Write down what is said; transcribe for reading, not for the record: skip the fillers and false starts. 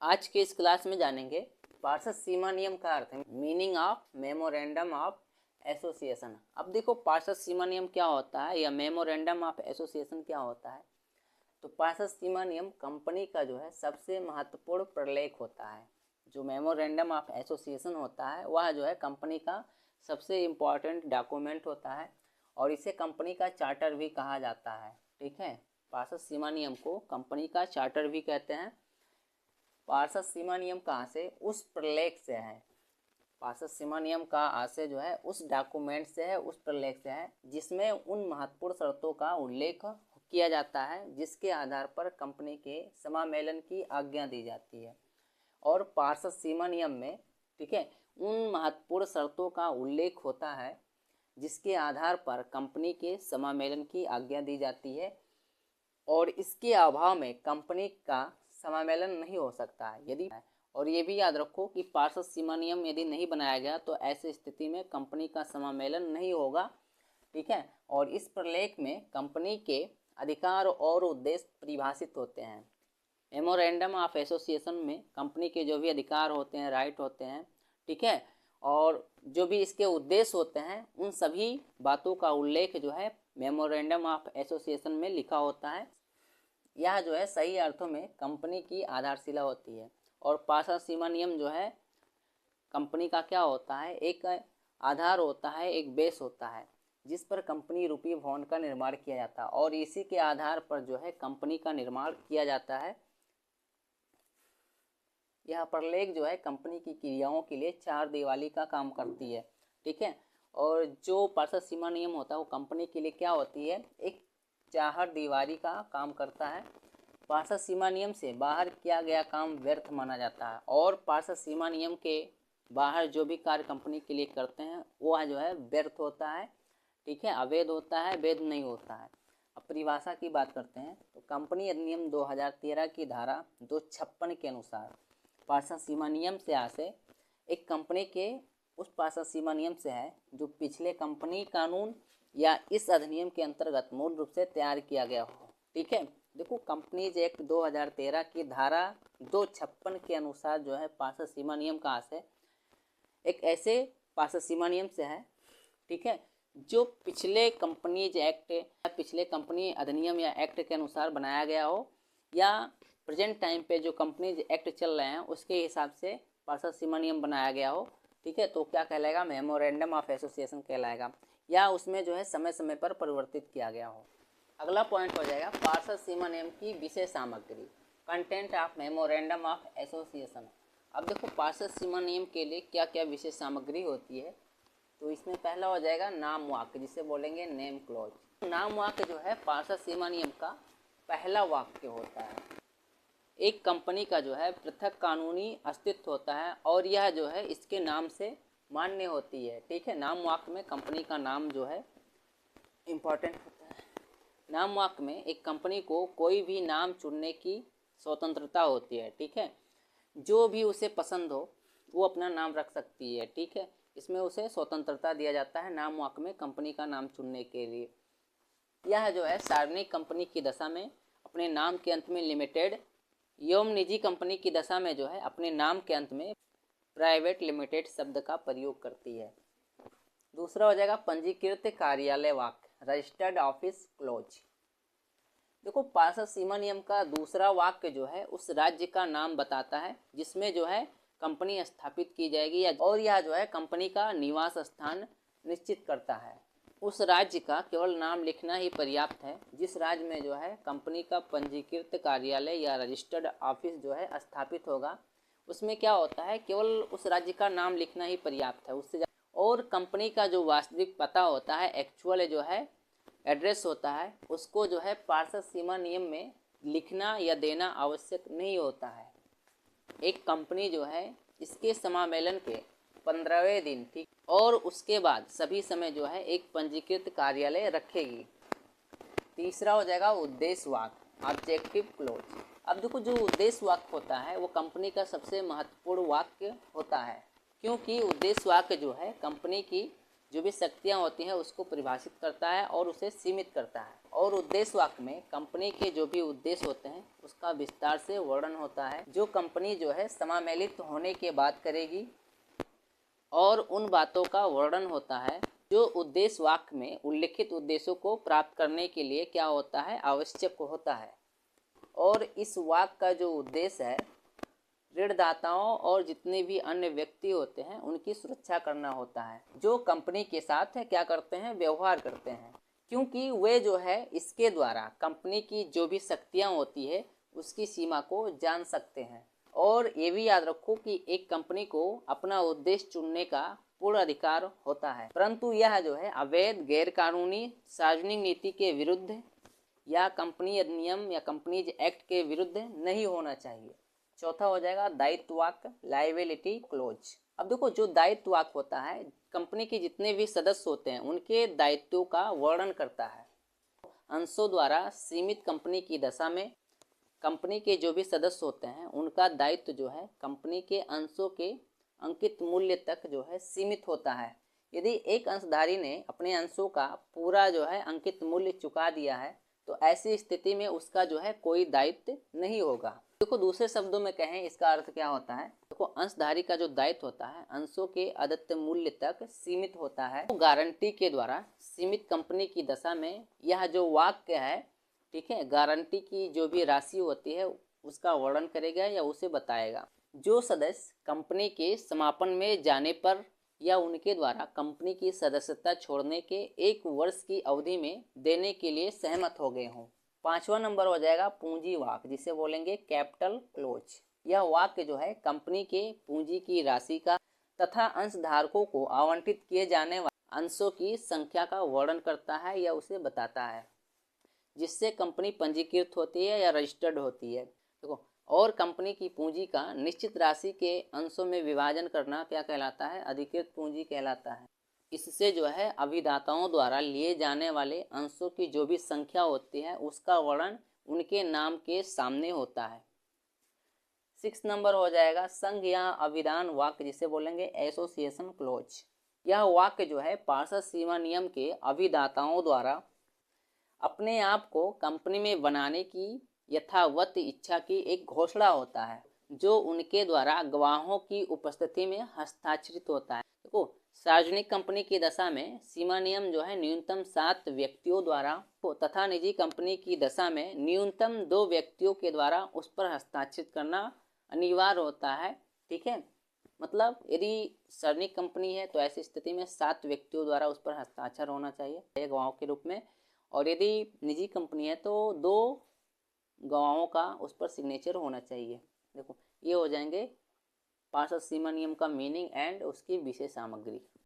आज के इस क्लास में जानेंगे पार्षद सीमा नियम का अर्थ है, meaning of memorandum of association. अब देखो पार्षद सीमा नियम क्या होता है या मेमोरेंडम ऑफ एसोसिएशन क्या होता है। तो पार्षद सीमा नियम कंपनी का जो है सबसे महत्वपूर्ण प्रलेख होता है। जो मेमोरेंडम ऑफ एसोसिएशन होता है वह जो है कंपनी का सबसे इम्पॉर्टेंट डॉक्यूमेंट होता है और इसे कंपनी का चार्टर भी कहा जाता है। ठीक है, पार्षद सीमा नियम को कंपनी का चार्टर भी कहते हैं। पार्षद सीमा नियम कहाँ से? उस प्रलेख से है। पार्षद सीमा नियम का आशय जो है उस डॉक्यूमेंट से है, उस प्रलेख से है जिसमें उन महत्वपूर्ण शर्तों का उल्लेख किया जाता है जिसके आधार पर कंपनी के समामेलन की आज्ञा दी जाती है। और पार्षद सीमा नियम में, ठीक है, उन महत्वपूर्ण शर्तों का उल्लेख होता है जिसके आधार पर कंपनी के समामेलन की आज्ञा दी जाती है और इसके अभाव में कंपनी का समामेलन नहीं हो सकता है। यदि और ये भी याद रखो कि पार्षद सीमा नियम यदि नहीं बनाया गया तो ऐसी स्थिति में कंपनी का समामेलन नहीं होगा। ठीक है, और इस प्रलेख में कंपनी के अधिकार और उद्देश्य परिभाषित होते हैं। मेमोरेंडम ऑफ एसोसिएशन में कंपनी के जो भी अधिकार होते हैं, राइट होते हैं, ठीक है, और जो भी इसके उद्देश्य होते हैं उन सभी बातों का उल्लेख जो है मेमोरेंडम ऑफ एसोसिएशन में लिखा होता है। यह जो है सही अर्थों में कंपनी की आधारशिला होती है। और पार्षद सीमा नियम जो है कंपनी का क्या होता है? एक आधार होता है, एक बेस होता है जिस पर कंपनी रूपी भवन का निर्माण किया जाता है और इसी के आधार पर जो है कंपनी का निर्माण किया जाता है। यह प्रलेख जो है कंपनी की क्रियाओं के लिए चार दीवारी का काम करती है। ठीक है, और जो पार्षद सीमा नियम होता है वो कंपनी के लिए क्या होती है? एक चार दीवारी का काम करता है। पार्षद सीमा नियम से बाहर किया गया काम व्यर्थ माना जाता है और पार्षद सीमा नियम के बाहर जो भी कार्य कंपनी के लिए करते हैं वह जो है व्यर्थ होता है। ठीक है, अवैध होता है, वैध नहीं होता है। अब परिभाषा की बात करते हैं तो कंपनी अधिनियम 2013 की धारा 256 के अनुसार पार्षद सीमा नियम से आशय एक कंपनी के उस पार्षद सीमा नियम से है जो पिछले कंपनी कानून या इस अधिनियम के अंतर्गत मूल रूप से तैयार किया गया हो। ठीक है, देखो कंपनीज एक्ट 2013 की धारा 256 के अनुसार जो है पार्षद सीमा नियम का आशय एक ऐसे पार्षद सीमा नियम से है, ठीक है, जो पिछले कंपनीज एक्ट या पिछले कंपनी अधिनियम या एक्ट के अनुसार बनाया गया हो या प्रेजेंट टाइम पे जो कंपनीज एक्ट चल रहे हैं उसके हिसाब से पार्षद सीमा नियम बनाया गया हो। ठीक है, तो क्या कहलाएगा? मेमोरेंडम ऑफ एसोसिएशन कहलाएगा, या उसमें जो है समय समय पर परिवर्तित किया गया हो। अगला पॉइंट हो जाएगा पार्षद सीमा नियम की विषय सामग्री, content of memorandum of association. अब देखो पार्षद सीमा नियम के लिए क्या क्या विषय सामग्री होती है। तो इसमें पहला हो जाएगा नाम वाक्य, जिसे बोलेंगे नेम क्लॉज। नाम वाक्य जो है पार्षद सीमा नियम का पहला वाक्य होता है। एक कंपनी का जो है पृथक कानूनी अस्तित्व होता है और यह जो है इसके नाम से मान्य होती है। ठीक है, नाम वाक्य में कंपनी का नाम जो है इम्पॉर्टेंट होता है। नाम वाक्य में एक कंपनी को कोई भी नाम चुनने की स्वतंत्रता होती है। ठीक है, जो भी उसे पसंद हो वो अपना नाम रख सकती है। ठीक है, इसमें उसे स्वतंत्रता दिया जाता है नाम वाक्य में कंपनी का नाम चुनने के लिए। यह जो है सार्वजनिक कंपनी की दशा में अपने नाम के अंत में लिमिटेड एवं निजी कंपनी की दशा में जो है अपने नाम के अंत में प्राइवेट लिमिटेड शब्द का प्रयोग करती है। दूसरा हो जाएगा पंजीकृत कार्यालय वाक्य, रजिस्टर्ड ऑफिस क्लोज। देखो पार्षद सीमा नियम का दूसरा वाक्य जो है उस राज्य का नाम बताता है जिसमें जो है कंपनी स्थापित की जाएगी या और यह जो है कंपनी का निवास स्थान निश्चित करता है। उस राज्य का केवल नाम लिखना ही पर्याप्त है जिस राज्य में जो है कंपनी का पंजीकृत कार्यालय या रजिस्टर्ड ऑफिस जो है स्थापित होगा। उसमें क्या होता है, केवल उस राज्य का नाम लिखना ही पर्याप्त है, उससे और कंपनी का जो वास्तविक पता होता है, एक्चुअल जो है एड्रेस होता है, उसको जो है पार्षद सीमा नियम में लिखना या देना आवश्यक नहीं होता है। एक कंपनी जो है इसके समामेलन के 15वें दिन, ठीक, और उसके बाद सभी समय जो है एक पंजीकृत कार्यालय रखेगी। तीसरा हो जाएगा उद्देश्य वाक्य, ऑब्जेक्टिव क्लोज। अब देखो जो उद्देश्य वाक्य होता है वो कंपनी का सबसे महत्वपूर्ण वाक्य होता है क्योंकि उद्देश्य वाक्य जो है कंपनी की जो भी शक्तियाँ होती हैं उसको परिभाषित करता है और उसे सीमित करता है। और उद्देश्य वाक्य में कंपनी के जो भी उद्देश्य होते हैं उसका विस्तार से वर्णन होता है। जो कंपनी जो है समामेलित होने के बाद करेगी और उन बातों का वर्णन होता है जो उद्देश्य वाक्य में उल्लिखित उद्देश्यों को प्राप्त करने के लिए क्या होता है, आवश्यक होता है। और इस वाक्य का जो उद्देश्य है ऋणदाताओं और जितने भी अन्य व्यक्ति होते हैं उनकी सुरक्षा करना होता है, जो कंपनी के साथ क्या करते हैं, व्यवहार करते हैं, क्योंकि वे जो है इसके द्वारा कंपनी की जो भी शक्तियाँ होती है उसकी सीमा को जान सकते हैं। और ये भी याद रखो कि एक कंपनी को अपना उद्देश्य चुनने का पूर्ण अधिकार होता है, परंतु यह जो है अवैध, गैरकानूनी, सार्वजनिक नीति के विरुद्ध या कंपनी अधिनियम या कंपनीज एक्ट के विरुद्ध नहीं होना चाहिए। चौथा हो जाएगा दायित्व वाक्य, लायबिलिटी क्लोज। अब देखो, जो दायित्व वाक्य होता है कंपनी के जितने भी सदस्य होते हैं उनके दायित्वों का वर्णन करता है। अंशों द्वारा सीमित कंपनी की दशा में कंपनी के जो भी सदस्य होते हैं उनका दायित्व जो है कंपनी के अंशों के अंकित मूल्य तक जो है सीमित होता है। यदि एक अंशधारी ने अपने अंशों का पूरा जो है अंकित मूल्य चुका दिया है तो ऐसी स्थिति में उसका जो है कोई दायित्व नहीं होगा। देखो, दूसरे शब्दों में कहें इसका अर्थ क्या होता है। देखो, अंशधारी का जो दायित्व होता है अंशों के अद्वितीय मूल्य तक सीमित होता है। तो गारंटी के द्वारा सीमित कंपनी की दशा में यह जो वाक्य है, ठीक है, गारंटी की जो भी राशि होती है उसका वर्णन करेगा या उसे बताएगा। जो सदस्य कंपनी के समापन में जाने पर या उनके द्वारा कंपनी की सदस्यता छोड़ने के 1 वर्ष की अवधि में देने के लिए सहमत हो गए हों। 5वां नंबर हो जाएगा पूंजी वाक्य, जिसे बोलेंगे कैपिटल क्लोज। यह वाक्य जो है कंपनी के पूंजी की राशि का तथा अंशधारकों को आवंटित किए जाने वाले अंशों की संख्या का वर्णन करता है या उसे बताता है, जिससे कंपनी पंजीकृत होती है या रजिस्टर्ड होती है। देखो, और कंपनी की पूंजी का निश्चित राशि के अंशों में विभाजन करना क्या कहलाता है, अधिकृत पूंजी कहलाता है। इससे जो है अभिदाताओं द्वारा लिए जाने वाले अंशों की जो भी संख्या होती है उसका वर्णन उनके नाम के सामने होता है। 6 नंबर हो जाएगा संघ या अभिधान वाक्य, जिसे बोलेंगे एसोसिएशन क्लोज। यह वाक्य जो है पार्षद सीमा नियम के अभिदाताओं द्वारा अपने आप को कंपनी में बनाने की यथावत इच्छा की एक घोषणा होता है, जो उनके द्वारा गवाहों की उपस्थिति में हस्ताक्षरित होता है। देखो, सार्वजनिक कंपनी की दशा में सीमा नियम जो है न्यूनतम 7 व्यक्तियों द्वारा तथा निजी कंपनी की दशा में न्यूनतम 2 व्यक्तियों के द्वारा उस पर हस्ताक्षरित करना अनिवार्य होता है। ठीक है, मतलब यदि सार्वजनिक कंपनी है तो ऐसी स्थिति में 7 व्यक्तियों द्वारा उस पर हस्ताक्षर होना चाहिए गवाहों के रूप में, और यदि निजी कंपनी है तो 2 गवाहों का उस पर सिग्नेचर होना चाहिए। देखो, ये हो जाएंगे पार्षद सीमा नियम का मीनिंग एंड उसकी विशेष सामग्री।